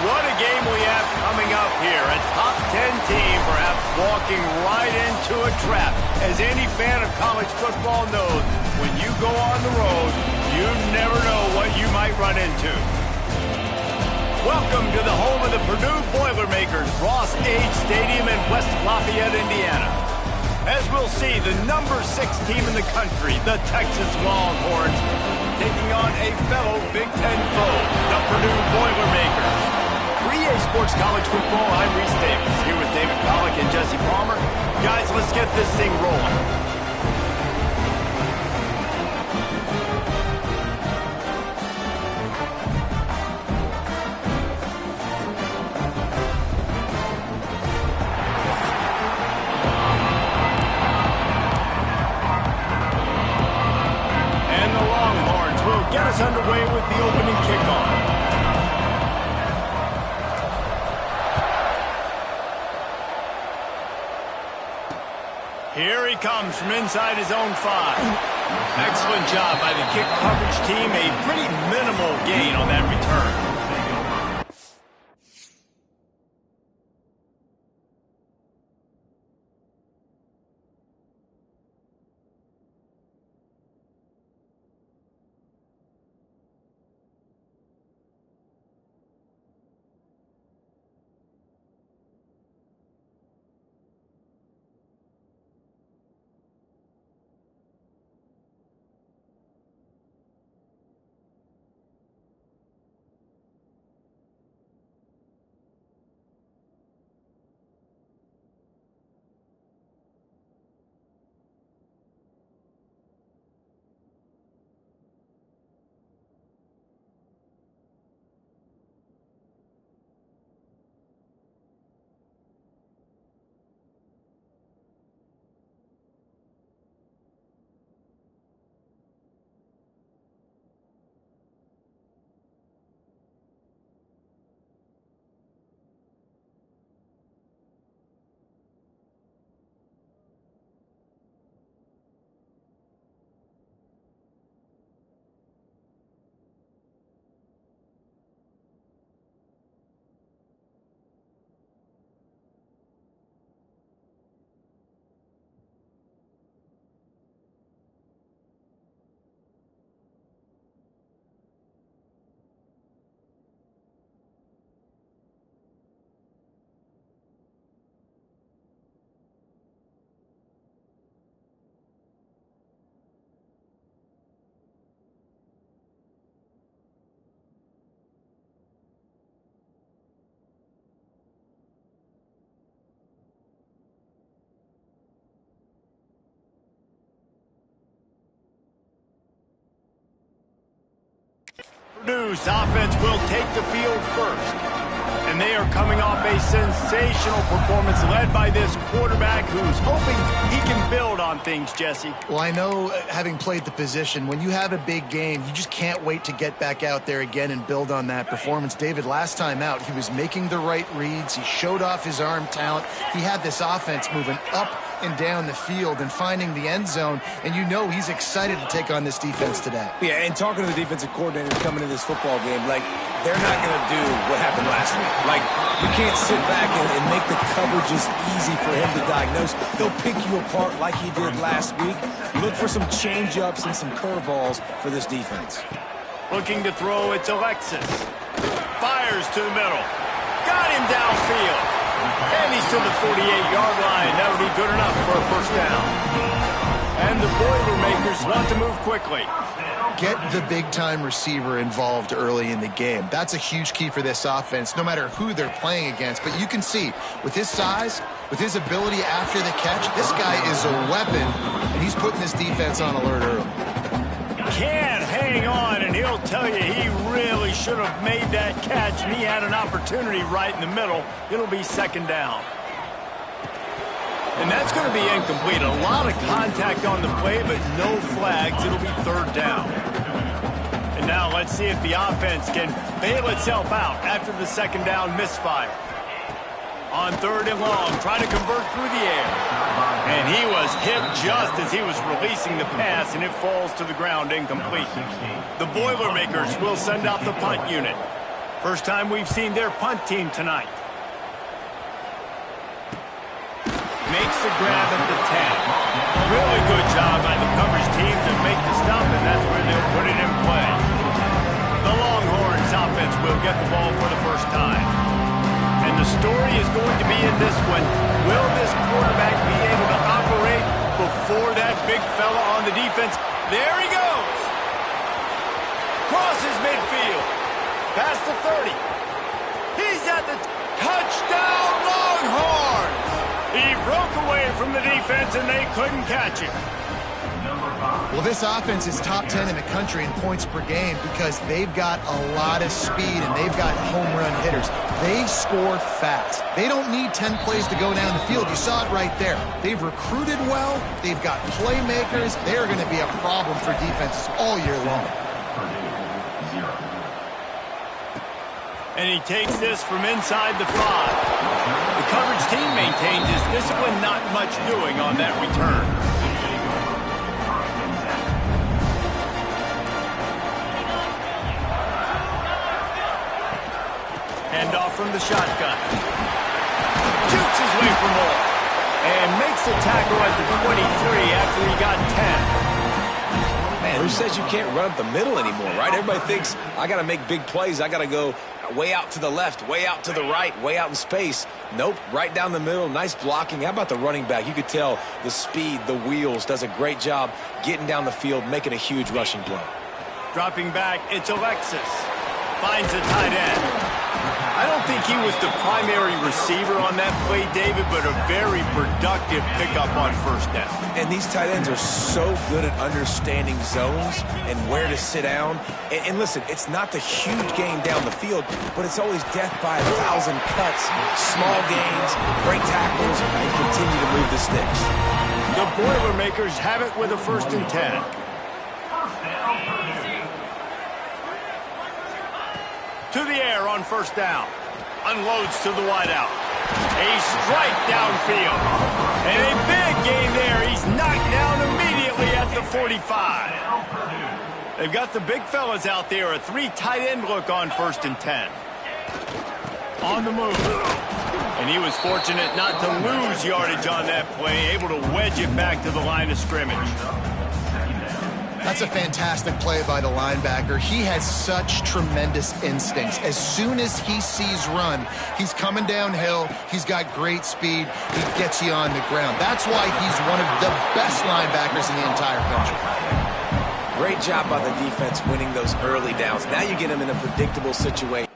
What a game we have coming up here. A top 10 team perhaps walking right into a trap. As any fan of college football knows, when you go on the road, you never know what you might run into. Welcome to the home of the Purdue Boilermakers, Ross Age Stadium in West Lafayette, Indiana. As we'll see, the number 6 team in the country, the Texas Longhorns, taking on a fellow Big Ten foe, the Purdue Boilermakers. For EA Sports College Football, I'm Reese Davis, here with David Pollack and Jesse Palmer. Guys, let's get this thing rolling. Get us underway with the opening kickoff. Here he comes from inside his own 5. Excellent job by the kick coverage team. A pretty minimal gain on that return. Purdue's offense will take the field first. And they are coming off a sensational performance led by this quarterback who's hoping he can build on things, Jesse. Well, I know, having played the position, when you have a big game, you just can't wait to get back out there again and build on that performance. David, last time out, he was making the right reads. He showed off his arm talent. He had this offense moving up and down the field and finding the end zone, and you know he's excited to take on this defense today. Yeah, and talking to the defensive coordinator coming into this football game, like, they're not going to do what happened last week. Like, you can't sit back and make the coverages easy for him to diagnose. They'll pick you apart like he did last week. Look for some change-ups and some curveballs for this defense. Looking to throw, it's Alexis. Fires to the middle. Got him downfield. And he's to the 48-yard line. That'll be good enough for a first down. And the Boilermakers want to move quickly. Get the big-time receiver involved early in the game. That's a huge key for this offense, no matter who they're playing against. But you can see, with his size, with his ability after the catch, this guy is a weapon, and he's putting this defense on alert early. Can't hang on, and he'll tell you he really should have made that catch, and he had an opportunity right in the middle. It'll be second down. And that's going to be incomplete. A lot of contact on the play, but no flags. It'll be third down. And now let's see if the offense can bail itself out after the second down misfire. On third and long, trying to convert through the air. And he was hit just as he was releasing the pass, and it falls to the ground incomplete. The Boilermakers will send out the punt unit. First time we've seen their punt team tonight. Makes the grab at the 10. Really good job by the coverage team to make the stop, and that's where they'll put it in play. The Longhorns offense will get the ball for the first time. And the story is going to be in this one. Will this quarterback be able to operate before that big fella on the defense? There he goes. Crosses midfield. Past the 30. He's at the touchdown Longhorns. He broke away from the defense, and they couldn't catch him. Well, this offense is top 10 in the country in points per game because they've got a lot of speed and they've got home run hitters. They score fast. They don't need 10 plays to go down the field. You saw it right there. They've recruited well. They've got playmakers. They're going to be a problem for defenses all year long. And he takes this from inside the 5. The coverage team maintains his discipline, not much doing on that return. Handoff from the shotgun. Jukes his way for more. And makes the tackle at the 23 after he got 10. Man, who says you can't run up the middle anymore, right? Everybody thinks, I got to make big plays. I got to go way out to the left, way out to the right, way out in space. Nope, right down the middle. Nice blocking. How about the running back? You could tell the speed, the wheels, does a great job getting down the field, making a huge rushing play. Dropping back, it's Alexis. Finds a tight end. I don't think he was the primary receiver on that play, David, but a very productive pickup on first down. And these tight ends are so good at understanding zones and where to sit down. And listen, it's not the huge gain down the field, but it's always death by 1,000 cuts, small gains, great tackles, and continue to move the sticks. The Boilermakers have it with a 1st and 10. To the air on first down. Unloads to the wideout. A strike downfield. And a big gain there. He's knocked down immediately at the 45. They've got the big fellas out there. A 3 tight end look on 1st and 10. On the move. And he was fortunate not to lose yardage on that play. Able to wedge it back to the line of scrimmage. That's a fantastic play by the linebacker. He has such tremendous instincts. As soon as he sees run, he's coming downhill. He's got great speed. He gets you on the ground. That's why he's one of the best linebackers in the entire country. Great job by the defense winning those early downs. Now you get him in a predictable situation.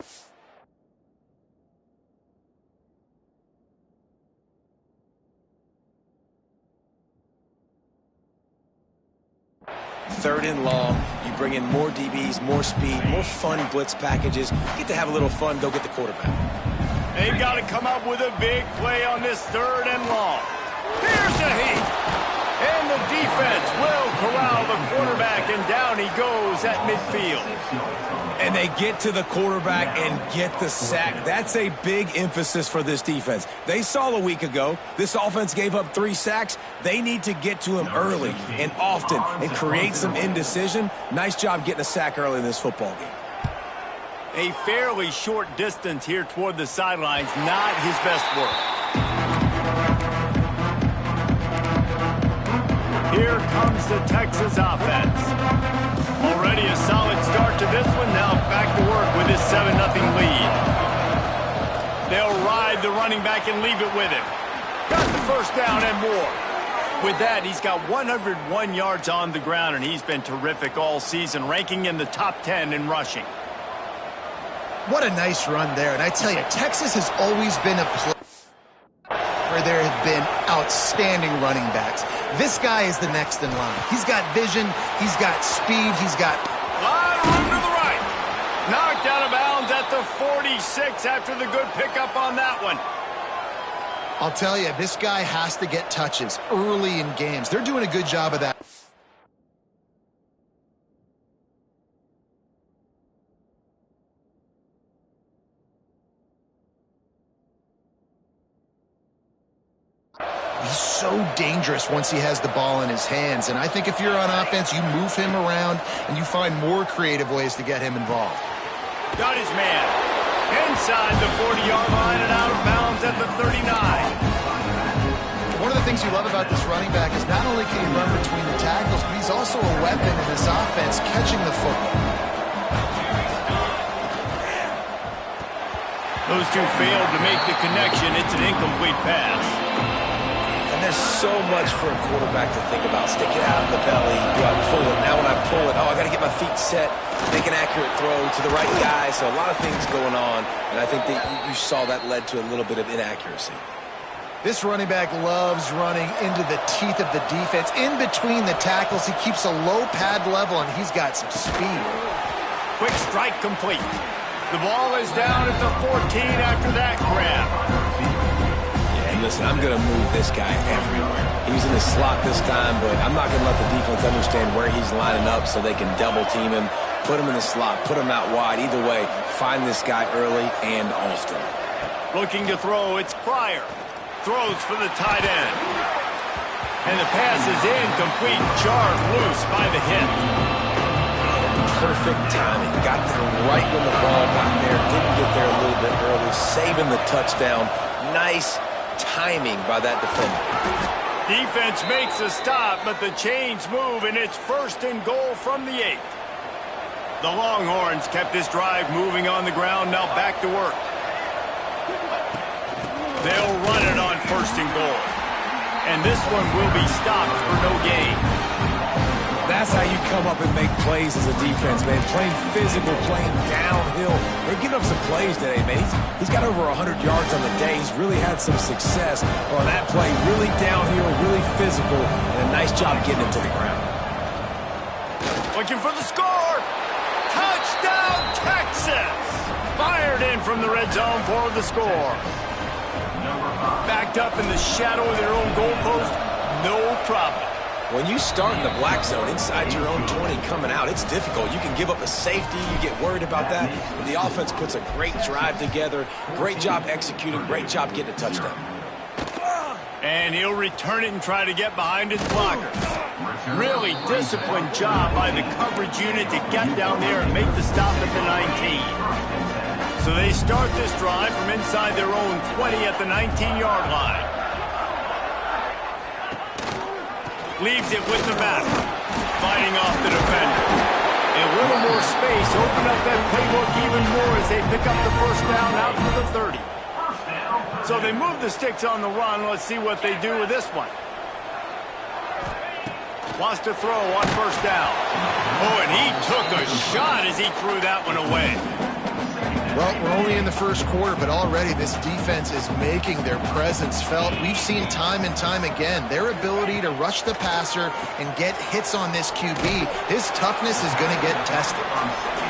Third and long, you bring in more DBs, more speed, more fun blitz packages. Get to have a little fun, go get the quarterback. They've got to come up with a big play on this 3rd and long. Here's a heat. And the defense will corral the quarterback, and down he goes at midfield. And they get to the quarterback and get the sack. That's a big emphasis for this defense. They saw a week ago, this offense gave up 3 sacks. They need to get to him early and often and create some indecision. Nice job getting a sack early in this football game. A fairly short distance here toward the sidelines, not his best work. Here comes the Texas offense. Already a solid start to this one. Now back to work with this 7-0 lead. They'll ride the running back and leave it with him. Got the first down and more. With that, he's got 101 yards on the ground, and he's been terrific all season, ranking in the top 10 in rushing. What a nice run there. And I tell you, Texas has always been a place where there have been outstanding running backs. This guy is the next in line. He's got vision, he's got speed, he's got... A lot of room to the right. Knocked out of bounds at the 46 after the good pickup on that one. I'll tell you, this guy has to get touches early in games. They're doing a good job of that. He's so dangerous once he has the ball in his hands. And I think if you're on offense, you move him around and you find more creative ways to get him involved. Got his man. inside the 40-yard line and out of bounds at the 39. One of the things you love about this running back is not only can he run between the tackles, but he's also a weapon in this offense catching the football. Those two failed to make the connection. It's an incomplete pass. And there's so much for a quarterback to think about. Stick it out in the belly. Do I pull it? Now when I pull it, I got to get my feet set, make an accurate throw to the right guy. So a lot of things going on, and I think that you saw that led to a little bit of inaccuracy. This running back loves running into the teeth of the defense. In between the tackles, he keeps a low pad level, and he's got some speed. Quick strike complete. The ball is down at the 14 after that grab. Yeah, and listen, I'm going to move this guy everywhere. He's in the slot this time, but I'm not going to let the defense understand where he's lining up so they can double team him, put him in the slot, put him out wide. Either way, find this guy early and often. Looking to throw, it's Pryor. Throws for the tight end. And the pass is incomplete, jarred loose by the hip. Perfect timing. Got there right when the ball got there. Didn't get there a little bit early. Saving the touchdown. Nice timing by that defender. Defense makes a stop, but the chains move, and it's 1st and goal from the 8. The Longhorns kept this drive moving on the ground. Now back to work. They'll run it on 1st and goal. And this one will be stopped for no gain. That's how you come up and make plays as a defense, man. Playing physical, playing downhill. They're giving up some plays today, man. He's got over 100 yards on the day. He's really had some success on that play. Really downhill, really physical, and a nice job getting him to the ground. Looking for the score. Touchdown, Texas! Fired in from the red zone for the score. Backed up in the shadow of their own goalpost, no problem. When you start in the black zone inside your own 20 coming out, it's difficult. You can give up a safety. You get worried about that. And the offense puts a great drive together. Great job executing. Great job getting a touchdown. And he'll return it and try to get behind his blockers. Really disciplined job by the coverage unit to get down there and make the stop at the 19. So they start this drive from inside their own 20 at the 19-yard line. Leaves it with the back, fighting off the defender. And a little more space, open up that playbook even more as they pick up the 1st down out to the 30. So they move the sticks on the run. Let's see what they do with this one. Wants to throw on 1st down. Oh, and he took a shot as he threw that one away. Well, we're only in the 1st quarter, but already this defense is making their presence felt. We've seen time and time again their ability to rush the passer and get hits on this QB. His toughness is going to get tested.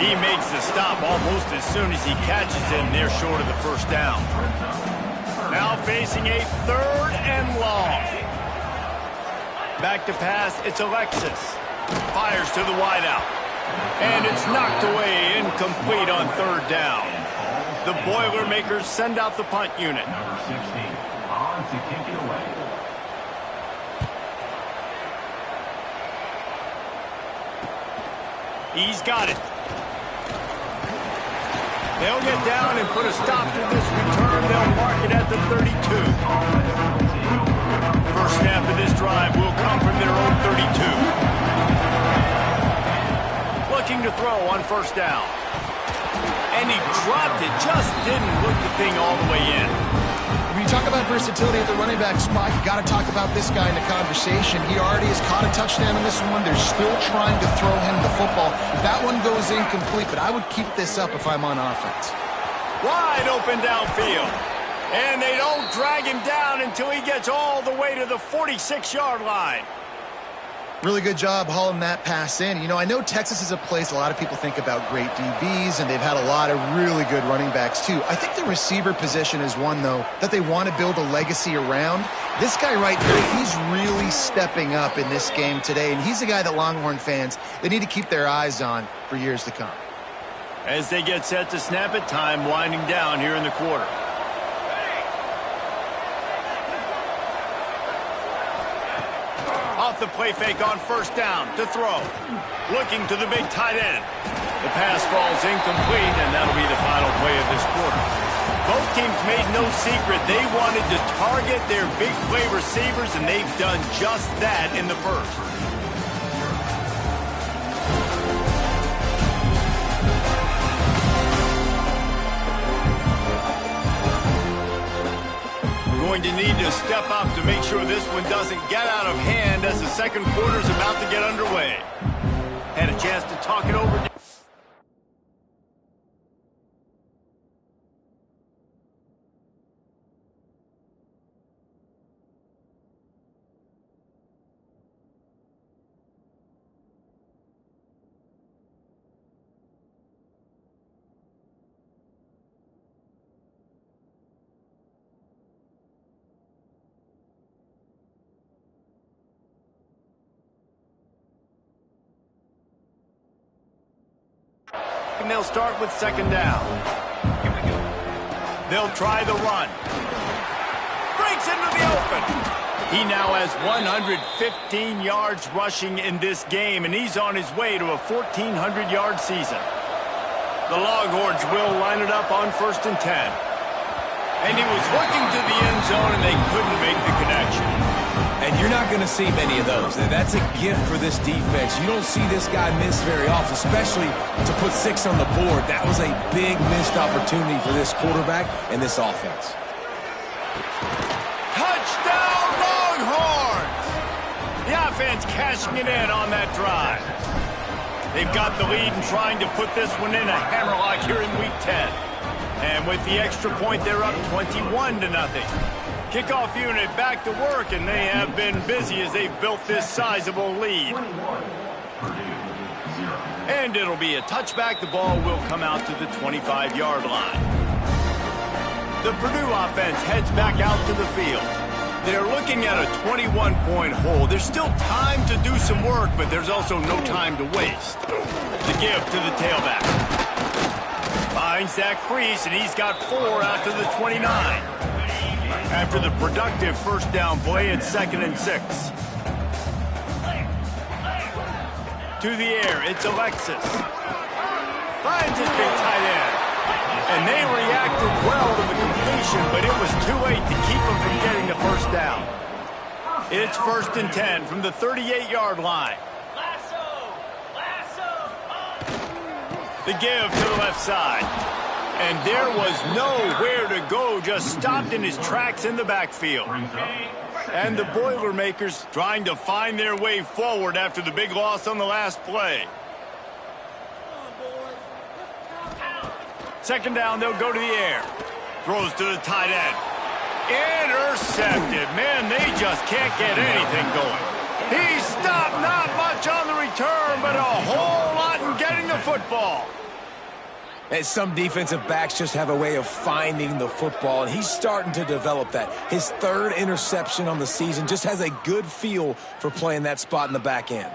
He makes the stop almost as soon as he catches him. They're short of the 1st down. Now facing a 3rd and long. Back to pass, it's Alexis. Fires to the wideout. And it's knocked away, incomplete on 3rd down. The Boilermakers send out the punt unit. Number 16, on to kick it away. He's got it. They'll get down and put a stop to this return. They'll mark it at the 32. First snap of this drive will come from their own 32. Looking to throw on 1st down. And he dropped it, just didn't look the thing all the way in. When you talk about versatility at the running back spot, you got to talk about this guy in the conversation. He already has caught a touchdown in this one. They're still trying to throw him the football. That one goes incomplete, but I would keep this up if I'm on offense. Wide open downfield. And they don't drag him down until he gets all the way to the 46-yard line. Really good job hauling that pass in. You know, I know Texas is a place a lot of people think about great DBs, and they've had a lot of really good running backs too. I think the receiver position is one, though, that they want to build a legacy around. This guy right here, he's really stepping up in this game today, and he's a guy that Longhorn fans, they need to keep their eyes on for years to come. As they get set to snap it, time winding down here in the quarter. Off the play fake on 1st down to throw. Looking to the big tight end. The pass falls incomplete, and that'll be the final play of this quarter. made no secret they wanted to target their big play receivers, and they've done just that in the first. Going to need to step up to make sure this one doesn't get out of hand as the second quarter is about to get underway. Had a chance to talk it over. And they'll start with second down. They'll try the run. Breaks into the open. He now has 115 yards rushing in this game, and he's on his way to a 1,400-yard season. The Longhorns will line it up on 1st and 10. And he was looking to the end zone, and they couldn't make the connection. And you're not going to see many of those. That's a gift for this defense. You don't see this guy miss very often, especially to put 6 on the board. That was a big missed opportunity for this quarterback and this offense. Touchdown, Longhorns! The offense cashing it in on that drive. They've got the lead and trying to put this one in a hammerlock here in Week 10. And with the extra point, they're up 21-0. Kickoff unit back to work, and they have been busy as they've built this sizable lead. And it'll be a touchback. The ball will come out to the 25-yard line. The Purdue offense heads back out to the field. They're looking at a 21-point hole. There's still time to do some work, but there's also no time to waste. The give to the tailback. Finds that crease, and he's got 4 out to the 29. After the productive first down play, it's 2nd and 6. To the air, it's Alexis. Finds his big tight end. And they reacted well to the completion, but it was too late to keep them from getting the first down. It's 1st and 10 from the 38-yard line. The give to the left side. And there was nowhere to go, just stopped in his tracks in the backfield. And the Boilermakers trying to find their way forward after the big loss on the last play. Second down, they'll go to the air. Throws to the tight end. Intercepted. Man, they just can't get anything going. He stopped, not much on the return, but a whole lot in getting the football. And some defensive backs just have a way of finding the football, and he's starting to develop that. His 3rd interception on the season, just has a good feel for playing that spot in the back end.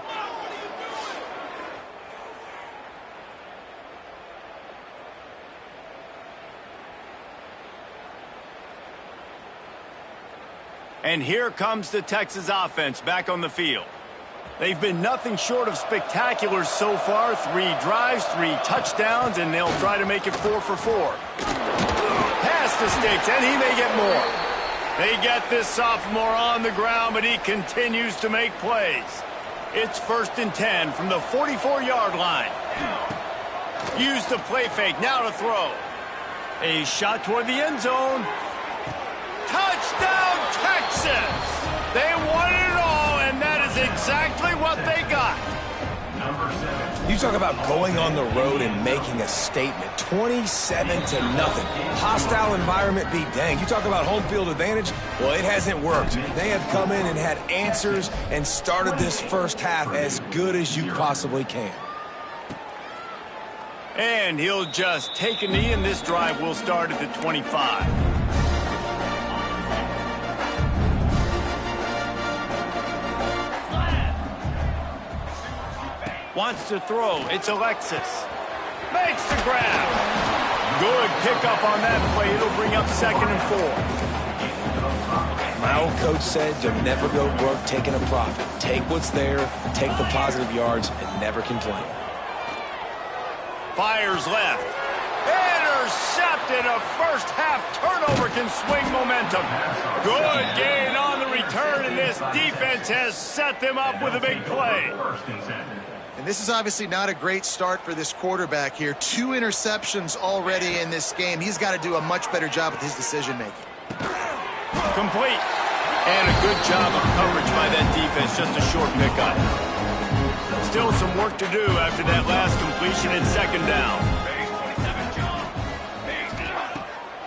And here comes the Texas offense back on the field. They've been nothing short of spectacular so far. 3 drives, 3 touchdowns, and they'll try to make it 4 for 4. Pass to Sticks, and he may get more. They get this sophomore on the ground, but he continues to make plays. It's 1st and 10 from the 44-yard line. Use the play fake, now to throw. A shot toward the end zone. Touchdown, Texas! They won it all, and that is exactly what they got. You talk about going on the road and making a statement. 27-0. Hostile environment be danged. You talk about home field advantage. Well, it hasn't worked. They have come in and had answers and started this first half as good as you possibly can. And he'll just take a knee, and this drive will start at the 25. Wants to throw. It's Alexis. Makes the grab. Good pickup on that play. It'll bring up 2nd and 4. My old coach said you'll never go broke taking a profit. Take what's there, take the positive yards, and never complain. Fires left. Intercepted. A a first half turnover can swing momentum. Good gain on the return, and this defense has set them up with a big play. And this is obviously not a great start for this quarterback here. 2 interceptions already in this game. He's got to do a much better job with his decision-making. Complete. And a good job of coverage by that defense. Just a short pickup. Still some work to do after that last completion in second down.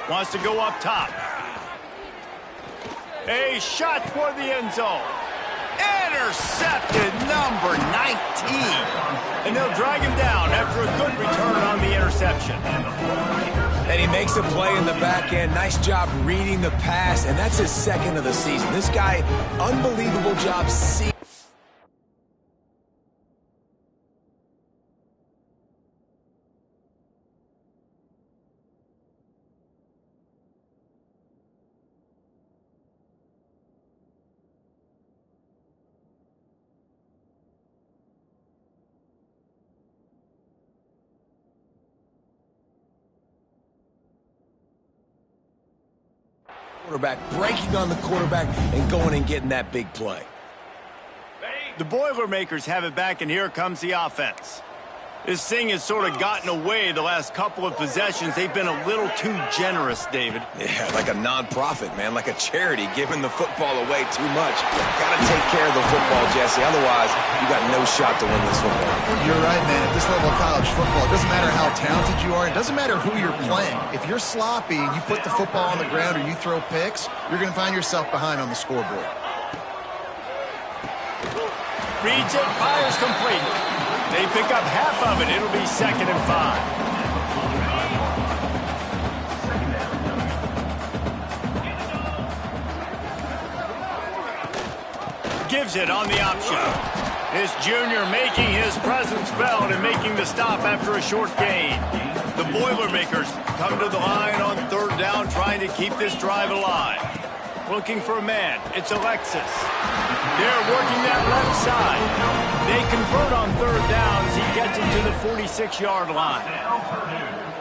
Wants to go up top. A shot toward the end zone. Intercepted, number 19. And they'll drag him down after a good return on the interception. And he makes a play in the back end. Nice job reading the pass, and that's his second of the season. This guy, unbelievable job seeing. Quarterback breaking on the quarterback and going and getting that big play. The Boilermakers have it back, and here comes the offense. This thing has sort of gotten away the last couple of possessions. They've been a little too generous, David. Yeah, like a non-profit, man, like a charity, giving the football away too much. Got to take care of the football, Jesse. Otherwise, you got no shot to win this football. You're right, man. At this level of college football, it doesn't matter how talented you are. It doesn't matter who you're playing. If you're sloppy and you put the football on the ground or you throw picks, you're going to find yourself behind on the scoreboard. Reads it, fires complete. They pick up half of it. It'll be 2nd and 5. Gives it on the option. This junior making his presence felt and making the stop after a short gain. The Boilermakers come to the line on 3rd down, trying to keep this drive alive. Looking for a man. It's Alexis. They're working that left side. They convert on 3rd down as he gets it to the 46-yard line.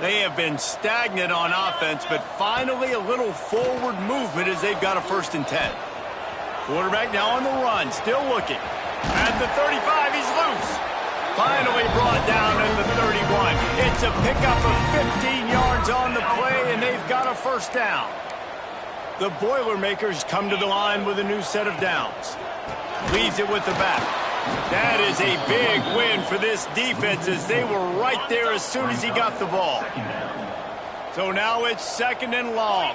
They have been stagnant on offense, but finally a little forward movement as they've got a 1st and 10. Quarterback now on the run, still looking. At the 35, he's loose. Finally brought down at the 31. It's a pickup of 15 yards on the play, and they've got a 1st down. The Boilermakers come to the line with a new set of downs. Leaves it with the back. That is a big win for this defense as they were right there as soon as he got the ball. So now it's 2nd and long.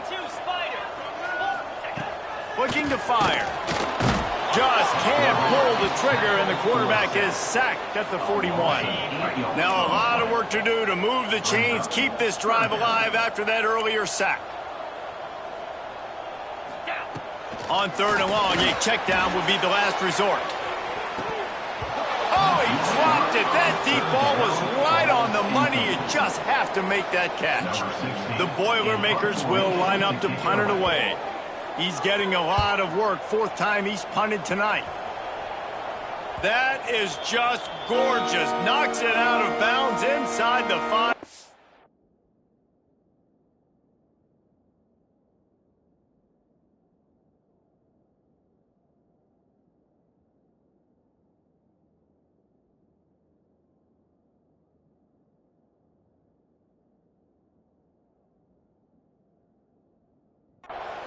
Looking to fire. Just can't pull the trigger, and the quarterback is sacked at the 41. Now a lot of work to do to move the chains, keep this drive alive after that earlier sack. On 3rd and long, a check down would be the last resort. Oh, he dropped it. That deep ball was right on the money. You just have to make that catch. The Boilermakers will line up to punt it away. He's getting a lot of work. 4th time he's punted tonight. That is just gorgeous. Knocks it out of bounds inside the 5.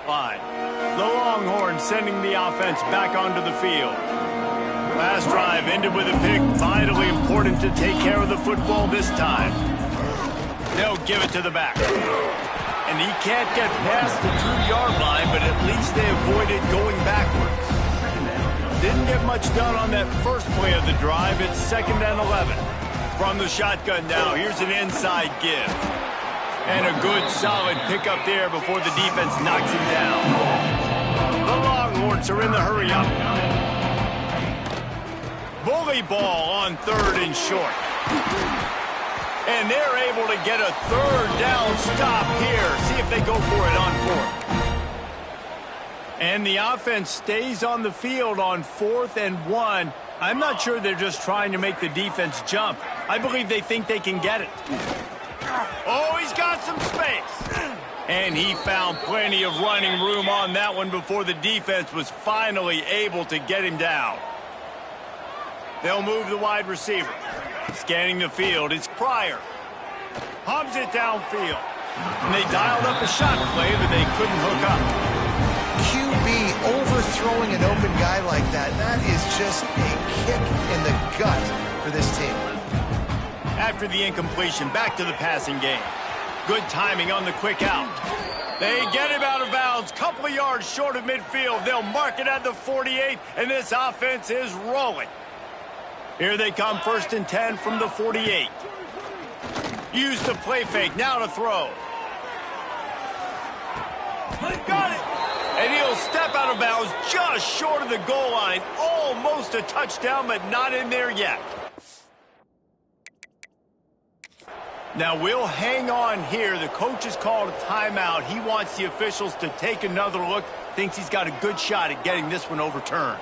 Line. The Longhorns sending the offense back onto the field. Last drive ended with a pick. Vitally important to take care of the football this time. They'll give it to the back. And he can't get past the 2-yard line, but at least they avoided going backwards. Didn't get much done on that first play of the drive. It's 2nd and 11. From the shotgun now, here's an inside give. And a good, solid pickup there before the defense knocks him down. The Longhorns are in the hurry-up. Bully ball on 3rd and short. And they're able to get a 3rd down stop here. See if they go for it on 4th. And the offense stays on the field on 4th and 1. I'm not sure they're just trying to make the defense jump. I believe they think they can get it. Oh, he's got some space. And he found plenty of running room on that one before the defense was finally able to get him down. They'll move the wide receiver. Scanning the field, it's Pryor. Hums it downfield. And they dialed up a shot play, but they couldn't hook up. QB overthrowing an open guy like that, that is just a kick in the gut for this team. After the incompletion, back to the passing game. Good timing on the quick out. They get him out of bounds, couple of yards short of midfield. They'll mark it at the 48, and this offense is rolling. Here they come, 1st and 10 from the 48. Use the play fake, now to throw. Got it! And he'll step out of bounds just short of the goal line. Almost a touchdown, but not in there yet. Now we'll hang on here. The coach has called a timeout. He wants the officials to take another look. Thinks he's got a good shot at getting this one overturned.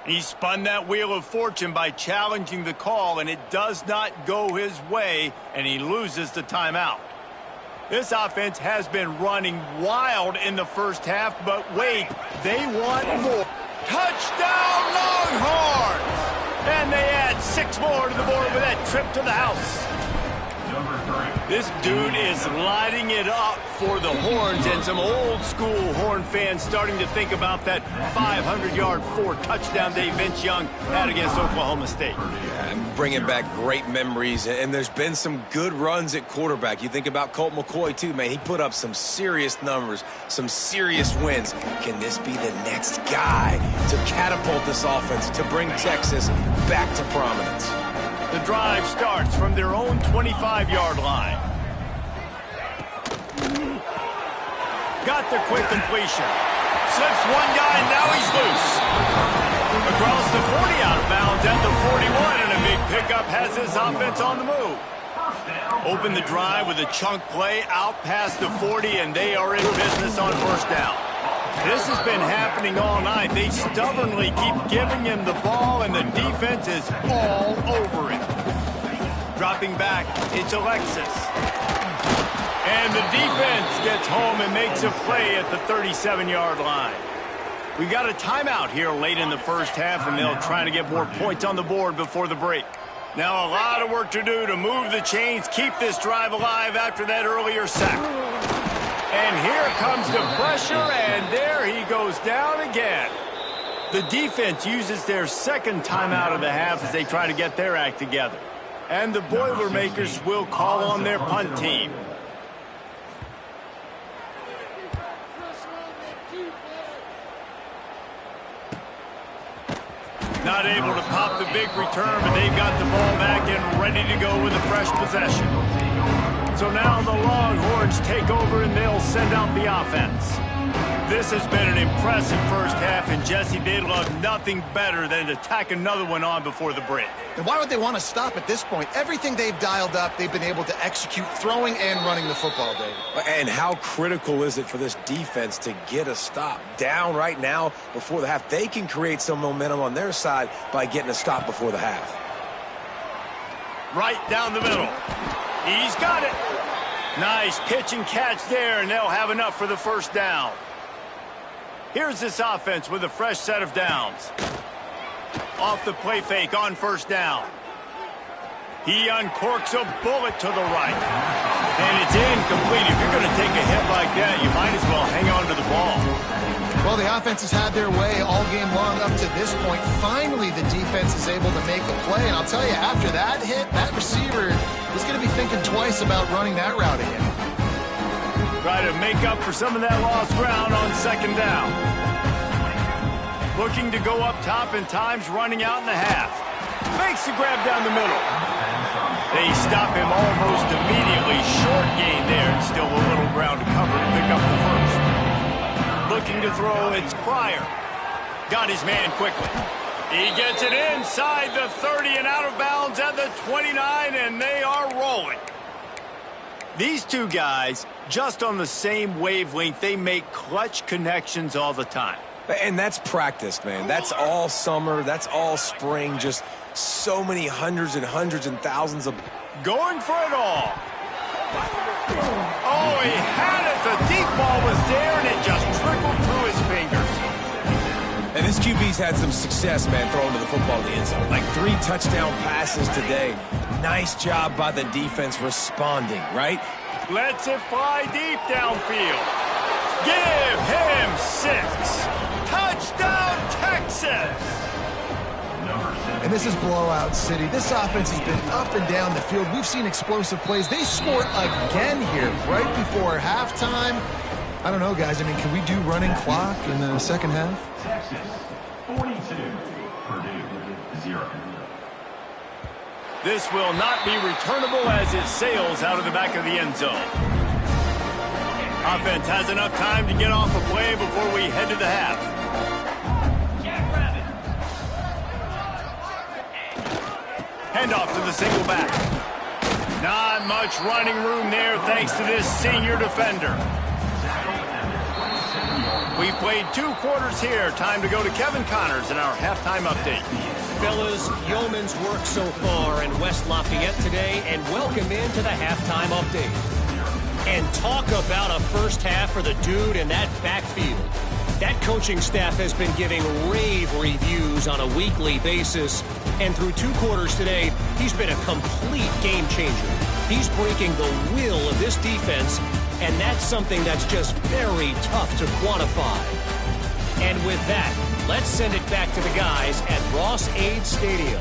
He spun that wheel of fortune by challenging the call, and it does not go his way, and he loses the timeout. This offense has been running wild in the first half, but wait, they want more. Touchdown, Longhorns! And they add 6 more to the board with that trip to the house. This dude is lighting it up for the Horns, and some old-school Horn fans starting to think about that 500-yard 4-touchdown day Vince Young had against Oklahoma State. Yeah, bringing back great memories, and there's been some good runs at quarterback. You think about Colt McCoy, too, man. He put up some serious numbers, some serious wins. Can this be the next guy to catapult this offense, to bring Texas back to prominence? The drive starts from their own 25-yard line. Got the quick completion. Slips one guy, and now he's loose. Across the 40, out of bounds at the 41, and a big pickup has this offense on the move. Open the drive with a chunk play out past the 40, and they are in business on 1st down. This has been happening all night. They stubbornly keep giving him the ball, and the defense is all over it. Dropping back, it's Alexis. And the defense gets home and makes a play at the 37-yard line. We got a timeout here late in the first half, and they'll try to get more points on the board before the break. Now a lot of work to do to move the chains, keep this drive alive after that earlier sack. And here comes the pressure, and there he goes down again. The defense uses their second timeout of the half as they try to get their act together. And the Boilermakers will call on their punt team. Not able to pop the big return, but they've got the ball back and ready to go with a fresh possession. So now the Longhorns take over, and they'll send out the offense. This has been an impressive first half, and Jesse, they'd love nothing better than to tack another one on before the break. And why would they want to stop at this point? Everything they've dialed up, they've been able to execute, throwing and running the football, David. And how critical is it for this defense to get a stop down right now before the half? They can create some momentum on their side by getting a stop before the half. Right down the middle. He's got it. Nice pitch and catch there, and they'll have enough for the 1st down. Here's this offense with a fresh set of downs. Off the play fake on 1st down. He uncorks a bullet to the right. And it's incomplete. If you're going to take a hit like that, you might as well hang on to the ball. Well, the offense has had their way all game long up to this point. Finally, the defense is able to make a play. And I'll tell you, after that hit, that receiver is going to be thinking twice about running that route again. Try to make up for some of that lost ground on 2nd down. Looking to go up top, and time's running out in the half. Makes the grab down the middle. They stop him almost immediately. Short gain there, and still a little ground to cover to pick up the 1st. Looking to throw, it's Pryor. Got his man quickly. He gets it inside the 30 and out of bounds at the 29, and they are rolling. These two guys, just on the same wavelength, they make clutch connections all the time. And that's practiced, man. That's all summer. That's all spring. Just so many hundreds and hundreds and thousands of... Going for it all. Oh, he had it. The deep ball was there, and it just trickled through his fingers. And this QB's had some success, man, throwing to the football in the end zone. Like 3 touchdown passes today. Nice job by the defense responding, right? Lets it fly deep downfield. Give him 6. Touchdown, Texas! And this is blowout city. This offense has been up and down the field. We've seen explosive plays. They score again here right before halftime. I don't know, guys. I mean, can we do running clock in the second half? Texas 42, Purdue 0. This will not be returnable as it sails out of the back of the end zone. Offense has enough time to get off a play before we head to the half. Handoff to the single back. Not much running room there thanks to this senior defender. We played 2 quarters here. Time to go to Kevin Connors in our halftime update. Fellas, yeoman's work so far in West Lafayette today, and welcome into the halftime update. And talk about a first half for the dude in that backfield. That coaching staff has been giving rave reviews on a weekly basis, and through 2 quarters today, he's been a complete game changer. He's breaking the will of this defense, and that's something that's just very tough to quantify. And with that, let's send it back to the guys at Ross-Ade Stadium.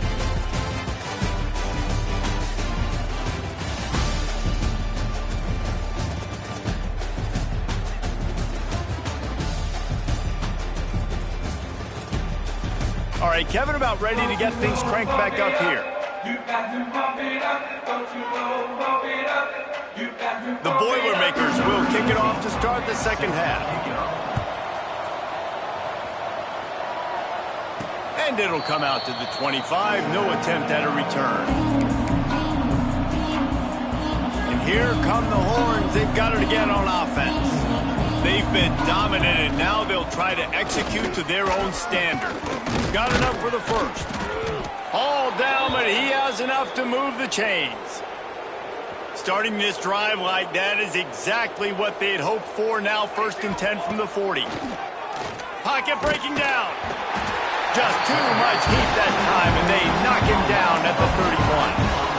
All right, Kevin, about ready to get things cranked back up here. The Boilermakers will kick it off to start the second half. And it'll come out to the 25. No attempt at a return. And here come the Horns. They've got it again on offense. They've been dominant, and now they'll try to execute to their own standard. Got enough for the first. All down, but he has enough to move the chains. Starting this drive like that is exactly what they had hoped for. Now 1st and 10 from the 40. Pocket breaking down. Just too much heat that time, and they knock him down at the 31.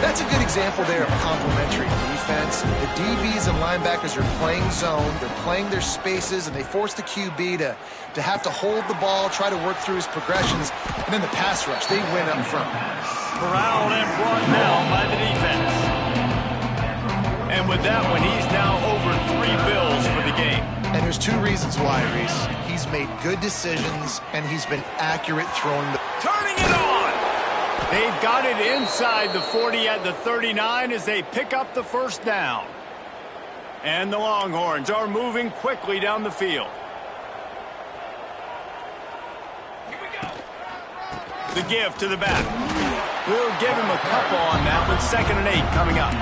That's a good example there of complementary defense. The DBs and linebackers are playing zone, they're playing their spaces, and they force the QB to have to hold the ball, try to work through his progressions, and then the pass rush, they win up front. Corralled and brought down by the defense. And with that one, he's now over 3 bills for the game. And there's 2 reasons why, Reese. He's made good decisions, and he's been accurate throwing the... Turning it on! They've got it inside the 40 at the 39 as they pick up the first down. And the Longhorns are moving quickly down the field. Here we go. The give to the back. We'll give him a couple on that one. 2nd and 8 coming up.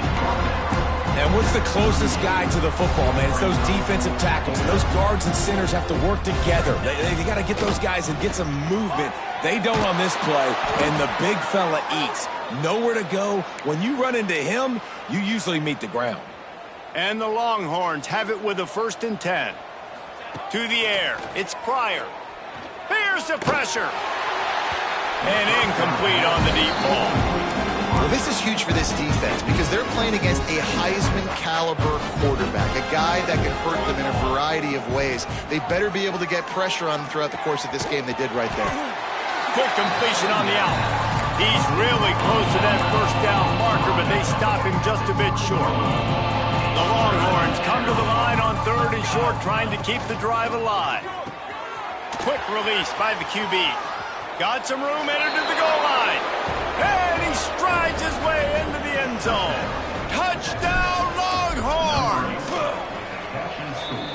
And what's the closest guy to the football, man? It's those defensive tackles. And those guards and centers have to work together. They got to get those guys and get some movement. They don't on this play, and the big fella eats. Nowhere to go. When you run into him, you usually meet the ground. And the Longhorns have it with a 1st and 10. To the air. It's Pryor. Here's the pressure. And incomplete on the deep ball. Well, this is huge for this defense because they're playing against a Heisman-caliber quarterback, a guy that can hurt them in a variety of ways. They better be able to get pressure on them throughout the course of this game. They did right there. Quick completion on the out. He's really close to that first down marker, but they stop him just a bit short. The Longhorns come to the line on 3rd and short, trying to keep the drive alive. Quick release by the QB. Got some room, entered to the goal line. And he strides his way into the end zone. Touchdown, Longhorns!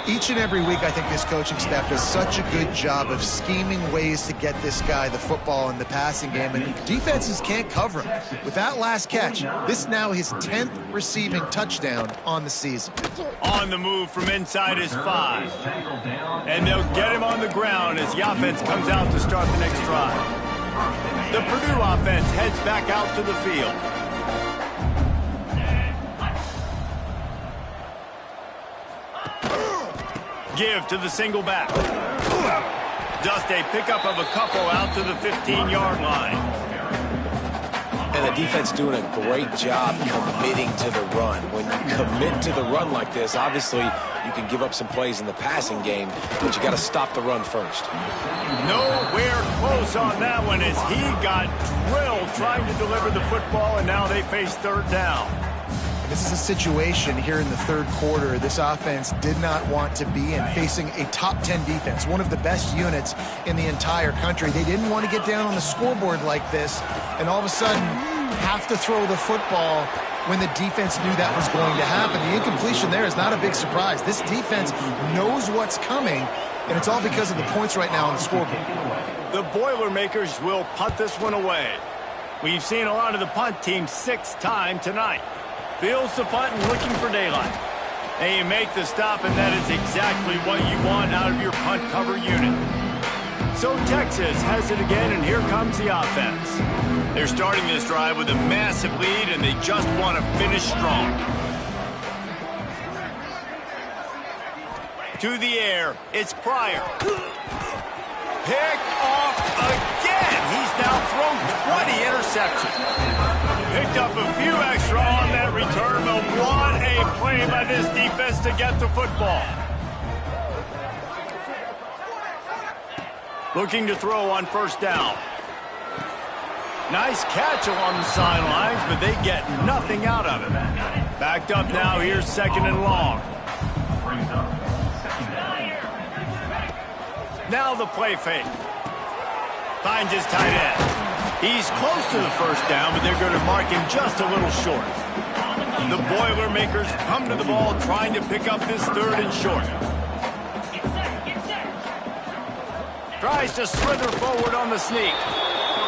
Each Each and every week, I think this coaching staff does such a good job of scheming ways to get this guy the football in the passing game, and defenses can't cover him. With that last catch, this is now his 10th receiving touchdown on the season. On the move from inside his 5. And they'll get him on the ground as the offense comes out to start the next drive. The Purdue offense heads back out to the field. Give to the single back. Just a pickup of a couple out to the 15-yard line. And the defense doing a great job committing to the run. When you commit to the run like this, obviously you can give up some plays in the passing game, but you got to stop the run first. Nowhere close on that one as he got drilled trying to deliver the football, and now they face third down. This is a situation here in the third quarter this offense did not want to be in, facing a top 10 defense, one of the best units in the entire country. They didn't want to get down on the scoreboard like this and all of a sudden have to throw the football when the defense knew that was going to happen. The incompletion there is not a big surprise. This defense knows what's coming, and it's all because of the points right now on the scoreboard. The Boilermakers will punt this one away. We've seen a lot of the punt team 6 times tonight. Fields the punt and looking for daylight. And you make the stop, and that is exactly what you want out of your punt cover unit. So Texas has it again, and here comes the offense. They're starting this drive with a massive lead, and they just want to finish strong. To the air, it's Pryor. Picked off again. He's now thrown 20 interceptions. Picked up a few extra on that return, but what a play by this defense to get the football. Looking to throw on first down. Nice catch along the sidelines, but they get nothing out of it. Backed up now, here's second and long. Now the play fake. Finds his tight end. He's close to the first down, but they're going to mark him just a little short. The Boilermakers come to the ball trying to pick up this third and short. Tries to slither forward on the sneak.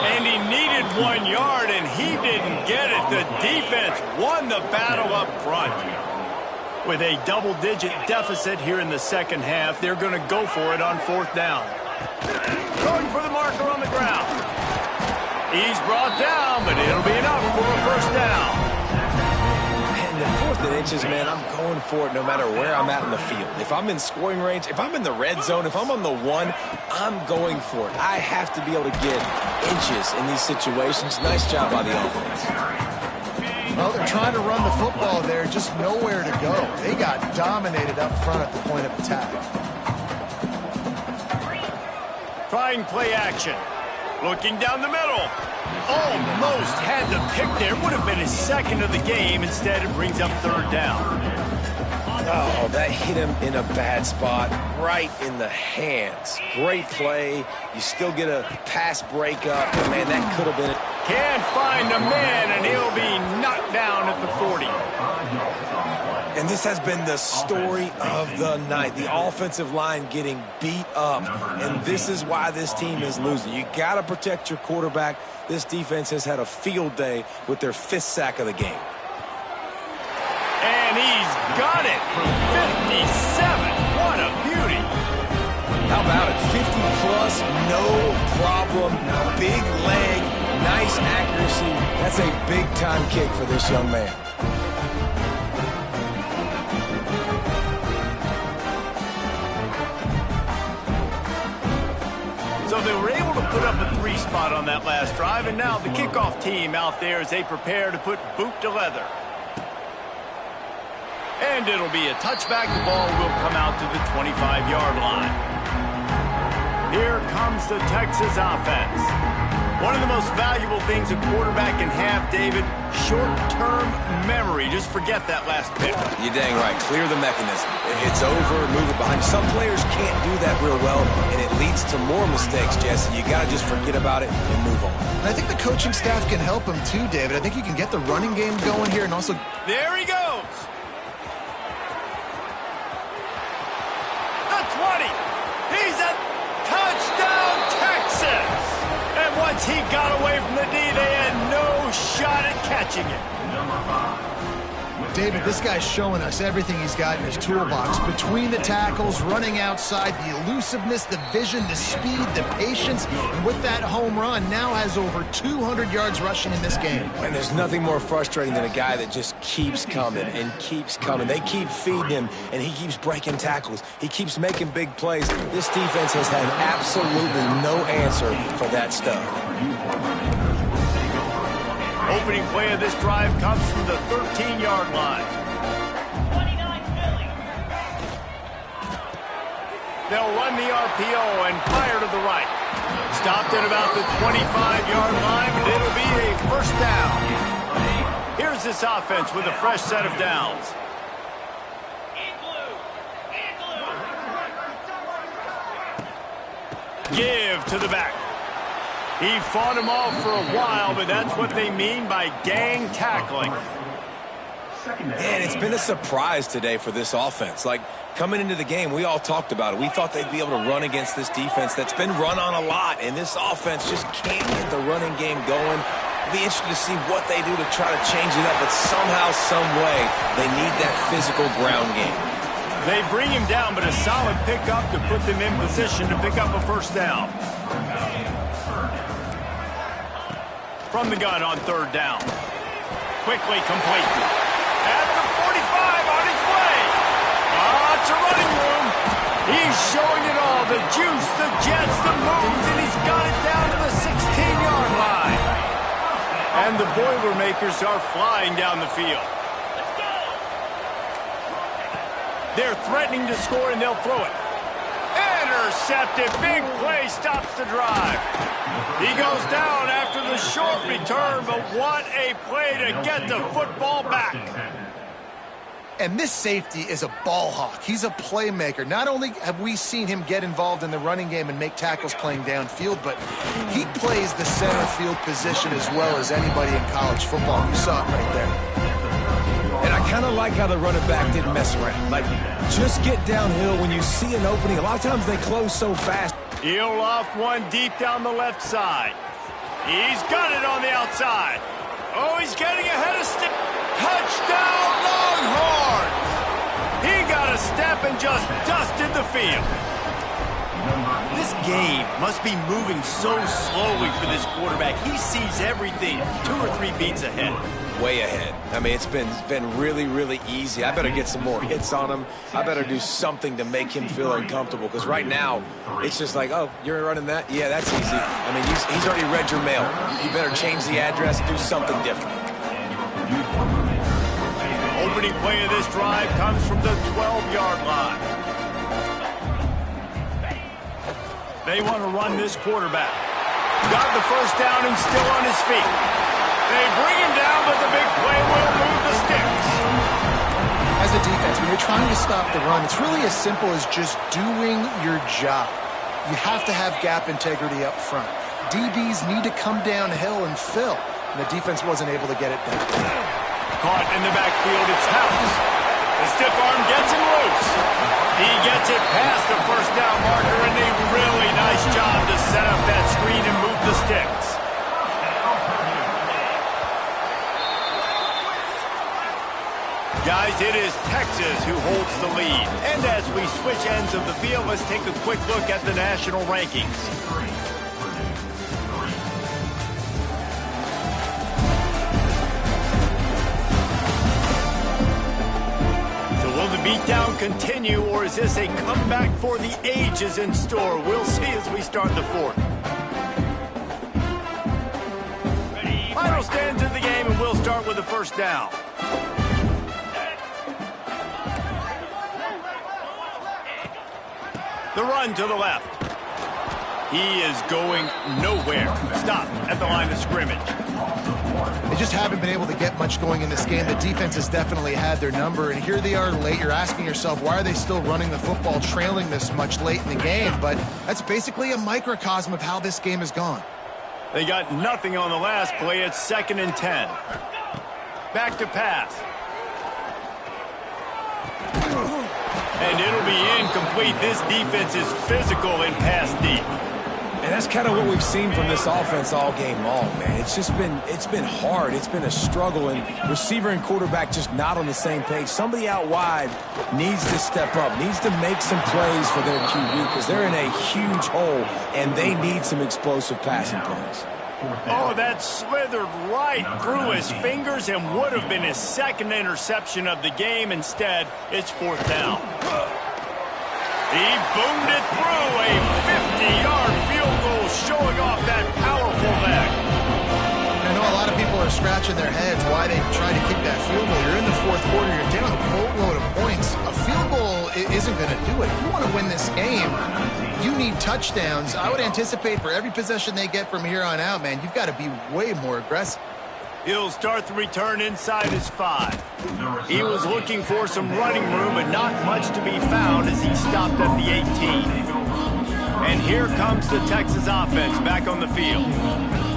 And he needed 1 yard, and he didn't get it. The defense won the battle up front. With a double-digit deficit here in the second half, they're going to go for it on fourth down. Going for the marker on the ground. He's brought down, but it'll be enough for a first down. And the 4th and inches, man, I'm going for it no matter where I'm at in the field. If I'm in scoring range, if I'm in the red zone, if I'm on the 1, I'm going for it. I have to be able to get inches in these situations. Nice job by the offense. Well, they're trying to run the football there, just nowhere to go. They got dominated up front at the point of attack. Trying play action. Looking down the middle. Almost had the pick there. Would have been his second of the game. Instead, it brings up third down. Oh, that hit him in a bad spot, right in the hands. Great play. You still get a pass breakup. But man, that could have been it. Can't find a man, and he'll be knocked down at the 40. And this has been the story of the night. The offensive line getting beat up. And this is why this team is losing. You got to protect your quarterback. This defense has had a field day with their 5th sack of the game. And he's got it from 57. What a beauty. How about it? 50-plus, no problem. Big leg, nice accuracy. That's a big-time kick for this young man. So they were able to put up a 3 spot on that last drive, and now the kickoff team out there as they prepare to put boot to leather. And it'll be a touchback. The ball will come out to the 25-yard line. Here comes the Texas offense. One of the most valuable things a quarterback can have, David, short-term memory. Just forget that last pick. You're dang right. Clear the mechanism. It's over, move it behind. Some players can't do that real well, and it leads to more mistakes, Jesse. You got to just forget about it and move on. And I think the coaching staff can help him too, David. I think you can get the running game going here and also... There he goes. Once he got away from the D, they had no shot at catching it. David, this guy's showing us everything he's got in his toolbox. Between the tackles, running outside, the elusiveness, the vision, the speed, the patience. And with that home run, now has over 200 yards rushing in this game. And there's nothing more frustrating than a guy that just keeps coming and keeps coming. They keep feeding him, and he keeps breaking tackles. He keeps making big plays. This defense has had absolutely no answer for that stuff. Opening play of this drive comes from the 13-yard line. 29 Philly. They'll run the RPO and fire to the right. Stopped at about the 25-yard line, but it'll be a first down. Here's this offense with a fresh set of downs. Give to the back. He fought him off for a while, but that's what they mean by gang tackling. And it's been a surprise today for this offense. Like, coming into the game, we all talked about it. We thought they'd be able to run against this defense that's been run on a lot, and this offense just can't get the running game going. It'll be interesting to see what they do to try to change it up, but somehow, some way, they need that physical ground game. They bring him down, but a solid pickup to put them in position to pick up a first down. From the gun on third down. Quickly complete. At the 45 on his way. It's a running room. He's showing it all. The juice, the jets, the moves, and he's got it down to the 16-yard line. And the Boilermakers are flying down the field. They're threatening to score, and they'll throw it. Intercepted. Big play stops the drive. He goes down after the short return, but what a play to get the football back. And this safety is a ball hawk. He's a playmaker. Not only have we seen him get involved in the running game and make tackles playing downfield, but he plays the center field position as well as anybody in college football. You saw it right there. And I kind of like how the running back didn't mess around. Like, just get downhill when you see an opening. A lot of times they close so fast. He'll loft one deep down the left side. He's got it on the outside. Oh, he's getting ahead of stick. Touchdown, Longhorns! He got a step and just dusted the field. This game must be moving so slowly for this quarterback. He sees everything 2 or 3 beats ahead. Way ahead. I mean, it's been really, really easy. I better get some more hits on him. I better do something to make him feel uncomfortable, because right now, it's just like, oh, you're running that? Yeah, that's easy. I mean, he's already read your mail. You better change the address, do something different. Opening play of this drive comes from the 12-yard line. They want to run this quarterback. Got the first down and still on his feet. They bring him down, but the big play will move the sticks. As a defense, when you're trying to stop the run, it's really as simple as just doing your job. You have to have gap integrity up front. DBs need to come downhill and fill. And the defense wasn't able to get it done. Caught in the backfield, it's House. The stiff arm gets him loose. He gets it past the first down marker, and a really nice job to set up that screen and move the sticks. Guys, it is Texas who holds the lead. And as we switch ends of the field, let's take a quick look at the national rankings. So will the beatdown continue, or is this a comeback for the ages in store? We'll see as we start the fourth. Final stands in the game, and we'll start with the first down. The run to the left. He is going nowhere. Stop at the line of scrimmage. They just haven't been able to get much going in this game. The defense has definitely had their number, and here they are late. You're asking yourself, why are they still running the football, trailing this much late in the game? But that's basically a microcosm of how this game has gone. They got nothing on the last play. It's 2nd and 10. Back to pass. And it'll be incomplete. This defense is physical in pass deep. And that's kind of what we've seen from this offense all game long, man. It's been hard. It's been a struggle, and receiver and quarterback just not on the same page. Somebody out wide needs to step up, needs to make some plays for their QB because they're in a huge hole, and they need some explosive passing plays. Oh, that slithered right through his fingers and would have been his second interception of the game. Instead, it's 4th down. He boomed it through a 50-yard field goal, showing off that powerful leg. I know a lot of people are scratching their heads why they try to kick that field goal. You're in the 4th quarter. You're down a boatload of points. A field goal isn't going to do it. If you want to win this game, you need touchdowns. I would anticipate for every possession they get from here on out, man, you've got to be way more aggressive. He'll start the return inside his 5. He was looking for some running room, but not much to be found as he stopped at the 18. And here comes the Texas offense back on the field.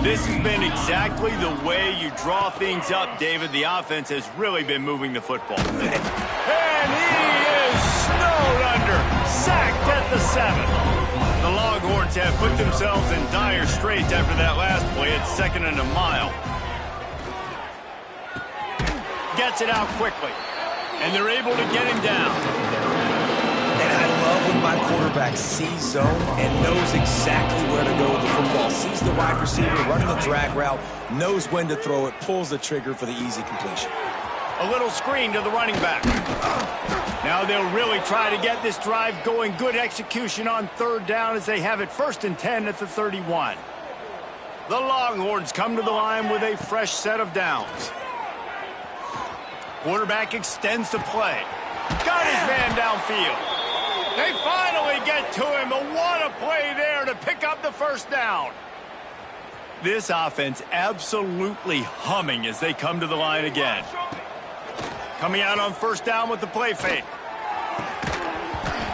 This has been exactly the way you draw things up, David. The offense has really been moving the football. And he is snowed under, sacked at the 7. The Longhorns have put themselves in dire straits after that last play at 2nd and a mile. Gets it out quickly, and they're able to get him down. And I love when my quarterback sees zone and knows exactly where to go with the football. Sees the wide receiver running a drag route, knows when to throw it, pulls the trigger for the easy completion. A little screen to the running back. Now they'll really try to get this drive going. Good execution on 3rd down as they have it 1st and 10 at the 31. The Longhorns come to the line with a fresh set of downs. Quarterback extends the play. Got his man downfield. They finally get to him, but what a play there to pick up the 1st down. This offense absolutely humming as they come to the line again. Coming out on 1st down with the play fake.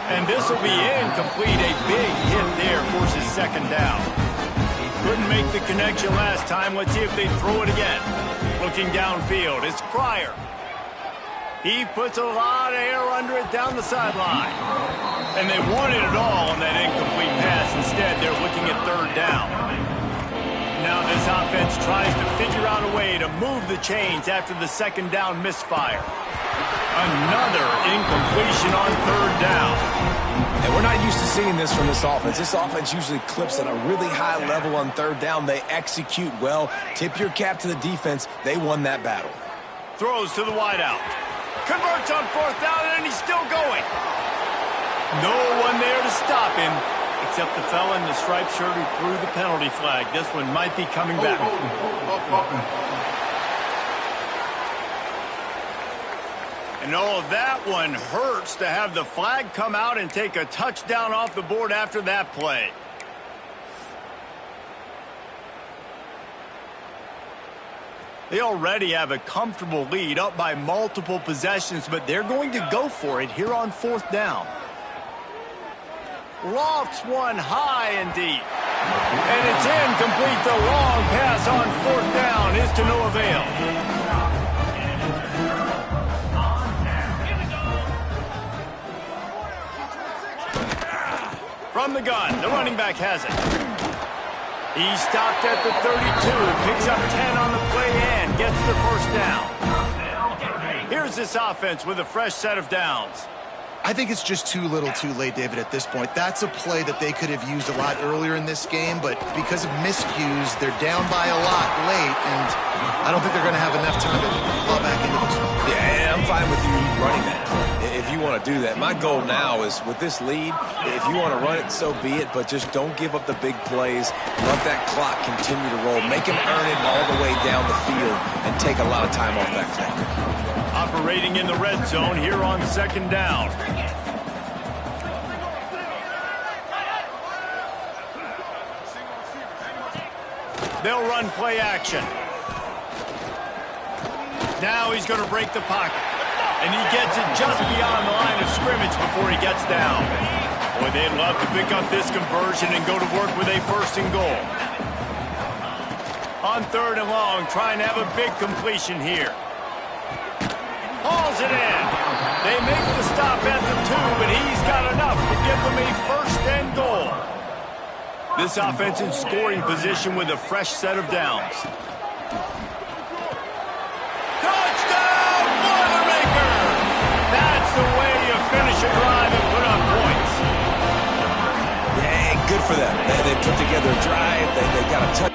And this will be incomplete. A big hit there forces 2nd down. Couldn't make the connection last time. Let's see if they throw it again. Looking downfield, it's Pryor. He puts a lot of air under it down the sideline. And they wanted it all on that incomplete pass. Instead, they're looking at 3rd down. Now this offense tries to figure out a way to move the chains after the 2nd down misfire. Another incompletion on 3rd down. And we're not used to seeing this from this offense. This offense usually clips at a really high level on 3rd down. They execute well. Tip your cap to the defense. They won that battle. Throws to the wideout. Converts on 4th down, and he's still going. No one there to stop him, except the fella in the striped shirt who threw the penalty flag. This one might be coming back. And oh, that one hurts to have the flag come out and take a touchdown off the board after that play. They already have a comfortable lead, up by multiple possessions, but they're going to go for it here on 4th down. Lofts one high and deep. And it's incomplete. The long pass on 4th down is to no avail. From the gun, the running back has it. He stopped at the 32, picks up 10 on the play and gets the 1st down. Here's this offense with a fresh set of downs. I think it's just too little too late, David, at this point. That's a play that they could have used a lot earlier in this game, but because of miscues, they're down by a lot late, and I don't think they're going to have enough time to claw back into this one. Yeah, I'm fine with you running that play if you want to do that. My goal now is with this lead, if you want to run it, so be it, but just don't give up the big plays. Let that clock continue to roll. Make him earn it all the way down the field and take a lot of time off that clock. Operating in the red zone here on 2nd down. They'll run play action. Now he's going to break the pocket. And he gets it just beyond the line of scrimmage before he gets down. Boy, they'd love to pick up this conversion and go to work with a 1st and goal. On 3rd and long, trying to have a big completion here. Hauls it in. They make the stop at the 2, but he's got enough to give them a 1st and goal. This offense in scoring position with a fresh set of downs. Touchdown, Boilermaker! That's the way you finish a drive and put up points. Yeah, good for them. They put together a drive. They got a touch.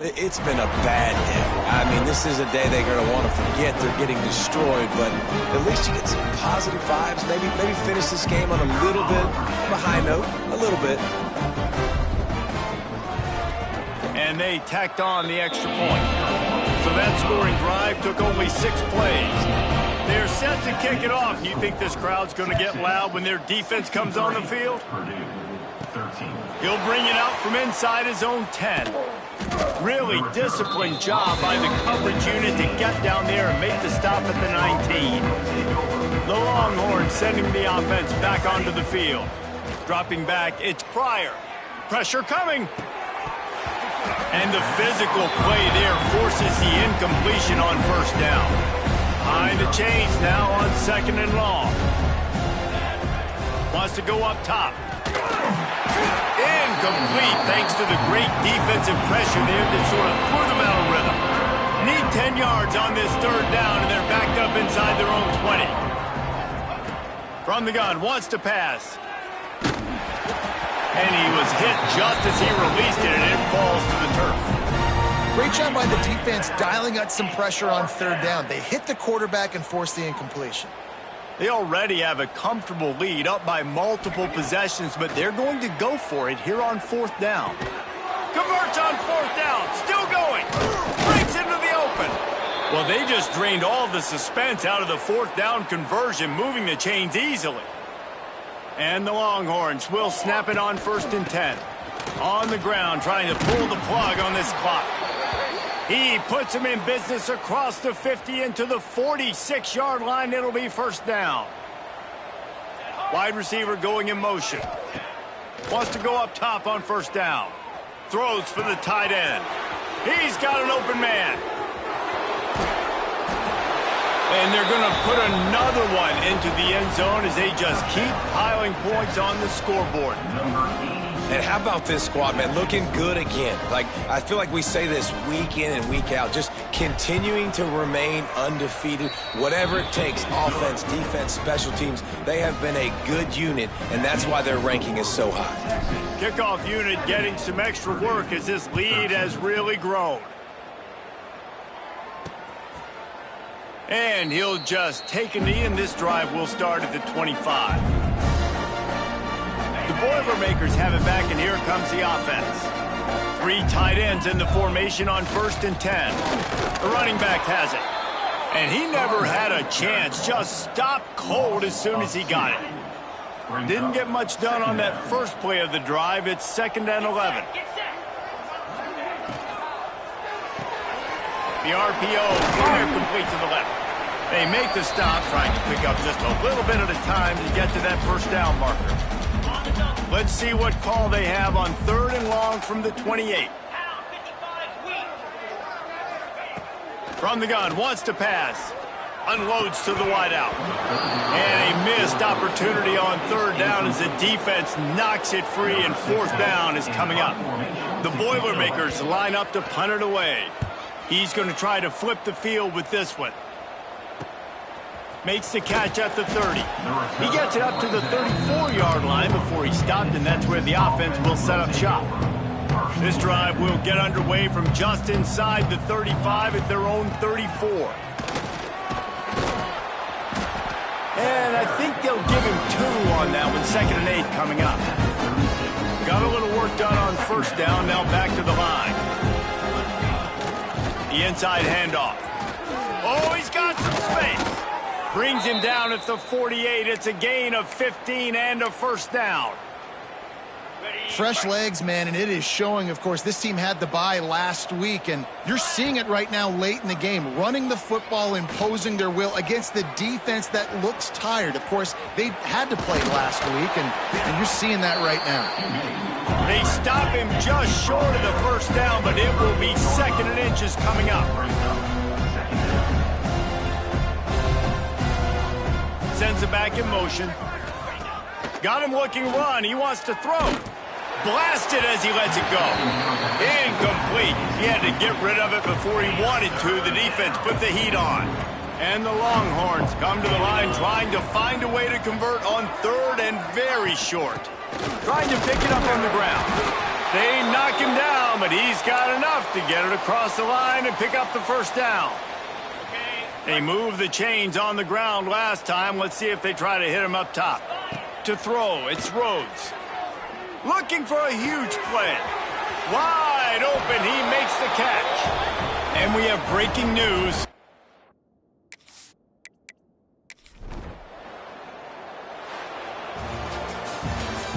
It's been a bad day. I mean, this is a day they're going to want to forget. They're getting destroyed, but at least you get some positive vibes. Maybe finish this game on a little bit of a high note, a little bit. And they tacked on the extra point. So that scoring drive took only 6 plays. They're set to kick it off. You think this crowd's going to get loud when their defense comes on the field? He'll bring it out from inside his own 10. Really disciplined job by the coverage unit to get down there and make the stop at the 19. The Longhorns sending the offense back onto the field. Dropping back, it's Pryor. Pressure coming. And the physical play there forces the incompletion on first down. Behind the chains now on 2nd and long. Wants to go up top. Incomplete thanks to the great defensive pressure there that sort of threw them out of rhythm. Need 10 yards on this 3rd down, and they're backed up inside their own 20. From the gun, wants to pass. And he was hit just as he released it, and it falls to the turf. Great job by the defense dialing out some pressure on 3rd down. They hit the quarterback and forced the incompletion. They already have a comfortable lead up by multiple possessions, but they're going to go for it here on 4th down. Converts on 4th down, still going. Breaks into the open. Well, they just drained all the suspense out of the 4th down conversion, moving the chains easily. And the Longhorns will snap it on 1st and 10. On the ground, trying to pull the plug on this clock. He puts him in business across the 50 into the 46-yard line. It'll be 1st down. Wide receiver going in motion. Wants to go up top on 1st down. Throws for the tight end. He's got an open man. And they're going to put another one into the end zone as they just keep piling points on the scoreboard. And how about this squad, man? Looking good again. Like, I feel like we say this week in and week out, just continuing to remain undefeated. Whatever it takes, offense, defense, special teams, they have been a good unit, and that's why their ranking is so high. Kickoff unit getting some extra work as this lead has really grown. And he'll just take a knee, and this drive will start at the 25. The Boilermakers have it back, and here comes the offense. 3 tight ends in the formation on 1st and 10. The running back has it. And he never had a chance, just stopped cold as soon as he got it. Didn't get much done on that first play of the drive. It's 2nd and 11. The RPO, fire complete to the left. They make the stop, trying to pick up just a little bit at a time to get to that first down marker. Let's see what call they have on 3rd and long from the 28. From the gun, wants to pass. Unloads to the wideout. And a missed opportunity on 3rd down as the defense knocks it free, and 4th down is coming up. The Boilermakers line up to punt it away. He's going to try to flip the field with this one. Makes the catch at the 30. He gets it up to the 34-yard line before he stopped, and that's where the offense will set up shop. This drive will get underway from just inside the 35 at their own 34. And I think they'll give him 2 on that one. 2nd and 8 coming up. Got a little work done on 1st down. Now back to the line. The inside handoff. Oh, he's got some space. Brings him down at the 48. It's a gain of 15 and a 1st down. Fresh legs, man, and it is showing. Of course, this team had the bye last week, and you're seeing it right now late in the game, running the football, imposing their will against the defense that looks tired. Of course, they had to play last week, and you're seeing that right now. They stop him just short of the 1st down, but it will be 2nd and inches coming up. Sends it back in motion. Got him looking run. He wants to throw. Blasted as he lets it go. Incomplete. He had to get rid of it before he wanted to. The defense put the heat on. And the Longhorns come to the line trying to find a way to convert on 3rd and very short. Trying to pick it up on the ground. They knock him down, but he's got enough to get it across the line and pick up the 1st down. They moved the chains on the ground last time. Let's see if they try to hit him up top. To throw, it's Rhodes. Looking for a huge play. Wide open, he makes the catch. And we have breaking news.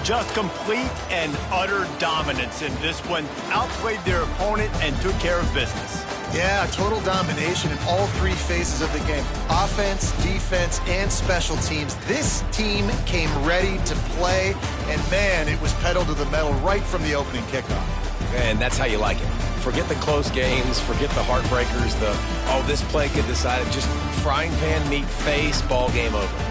Just complete and utter dominance in this one. Outplayed their opponent and took care of business. Yeah, total domination in all 3 phases of the game. Offense, defense, and special teams. This team came ready to play, and man, it was pedal to the metal right from the opening kickoff. And that's how you like it. Forget the close games, forget the heartbreakers, this play could decide it. Just frying pan, meat face, ball game over.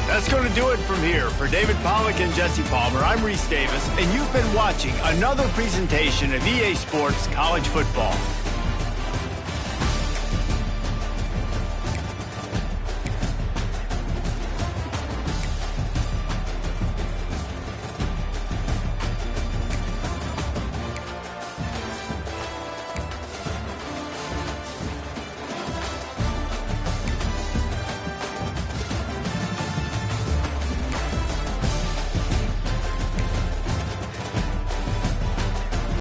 That's going to do it from here. For David Pollack and Jesse Palmer, I'm Reese Davis, and you've been watching another presentation of EA Sports College Football.